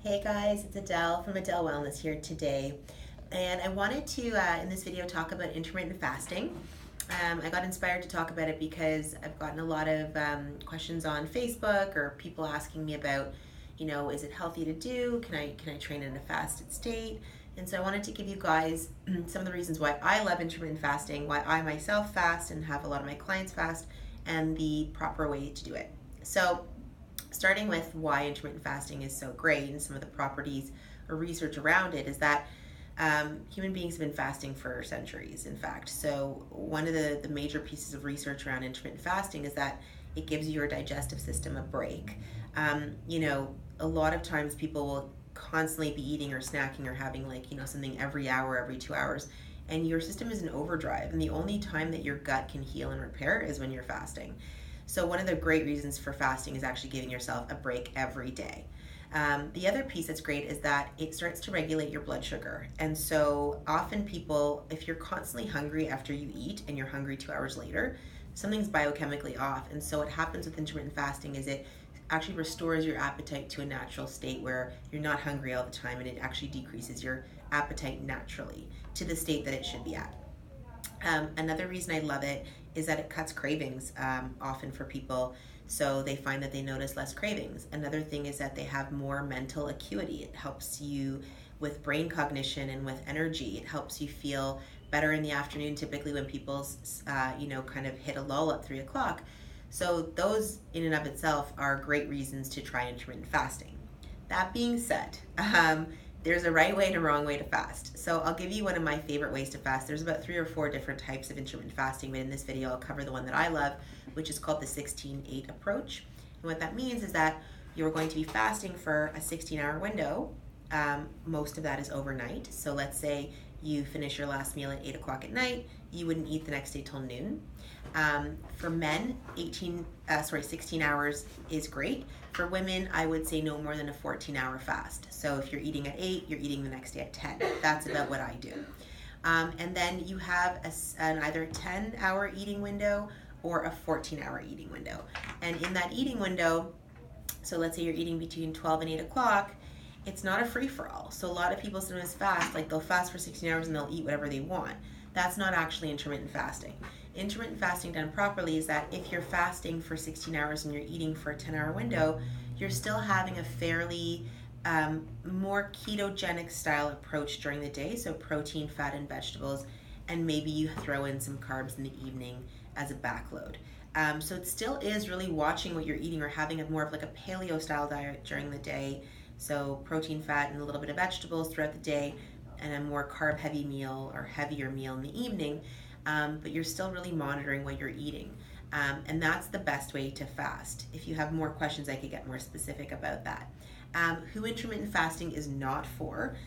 Hey guys, it's Adele from Adele Wellness here today. And I wanted to, in this video, talk about intermittent fasting. I got inspired to talk about it because I've gotten a lot of questions on Facebook or people asking me about, is it healthy to do? Can I train in a fasted state? And so I wanted to give you guys some of the reasons why I love intermittent fasting, why I myself fast and have a lot of my clients fast, and the proper way to do it. So starting with why intermittent fasting is so great and some of the properties or research around it is that human beings have been fasting for centuries, in fact. So one of the major pieces of research around intermittent fasting is that it gives your digestive system a break. A lot of times people will constantly be eating or snacking or having something every hour, every 2 hours, and your system is in overdrive. And the only time that your gut can heal and repair is when you're fasting. So one of the great reasons for fasting is actually giving yourself a break every day. The other piece that's great is that it starts to regulate your blood sugar. And so often people, if you're constantly hungry after you eat and you're hungry 2 hours later, something's biochemically off. And so what happens with intermittent fasting is it actually restores your appetite to a natural state where you're not hungry all the time, and it actually decreases your appetite naturally to the state that it should be at. Another reason I love it is that it cuts cravings often for people, so they find that they notice less cravings. Another thing is that they have more mental acuity. It helps you with brain cognition and with energy. It helps you feel better in the afternoon, typically when people's kind of hit a lull at 3 o'clock. So those in and of itself are great reasons to try intermittent fasting. That being said, there's a right way and a wrong way to fast. So I'll give you one of my favorite ways to fast. There's about 3 or 4 different types of intermittent fasting, but in this video I'll cover the one that I love, which is called the 16-8 approach. And what that means is that you're going to be fasting for a 16-hour window. Most of that is overnight. So let's say you finish your last meal at 8 o'clock at night, you wouldn't eat the next day till noon. For men, 16 hours is great. For women, I would say no more than a 14-hour fast. So if you're eating at 8, you're eating the next day at 10. That's about what I do. And then you have either a 10-hour eating window or a 14-hour eating window. And in that eating window, so let's say you're eating between 12 and 8 o'clock, it's not a free-for-all. So a lot of people sometimes fast, like they'll fast for 16 hours and they'll eat whatever they want. That's not actually intermittent fasting. Intermittent fasting done properly is that if you're fasting for 16 hours and you're eating for a 10-hour window, you're still having a fairly more ketogenic style approach during the day, so protein, fat, and vegetables, and maybe you throw in some carbs in the evening as a backload. So it still is really watching what you're eating or having a more of like a paleo style diet during the day, so protein, fat, and a little bit of vegetables throughout the day, and a more carb heavy meal or heavier meal in the evening. But you're still really monitoring what you're eating. And that's the best way to fast. If you have more questions, I could get more specific about that. Who intermittent fasting is not for: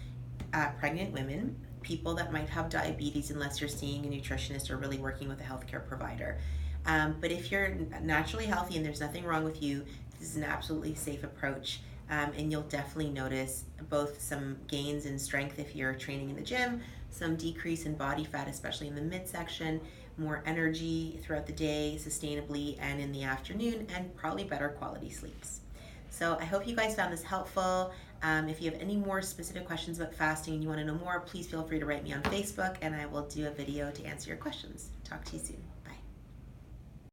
pregnant women, people that might have diabetes unless you're seeing a nutritionist or really working with a healthcare provider. But if you're naturally healthy and there's nothing wrong with you, this is an absolutely safe approach. And you'll definitely notice both some gains in strength if you're training in the gym, some decrease in body fat, especially in the midsection, more energy throughout the day, sustainably, and in the afternoon, and probably better quality sleeps. So I hope you guys found this helpful. If you have any more specific questions about fasting and you want to know more, please feel free to write me on Facebook, and I will do a video to answer your questions. Talk to you soon.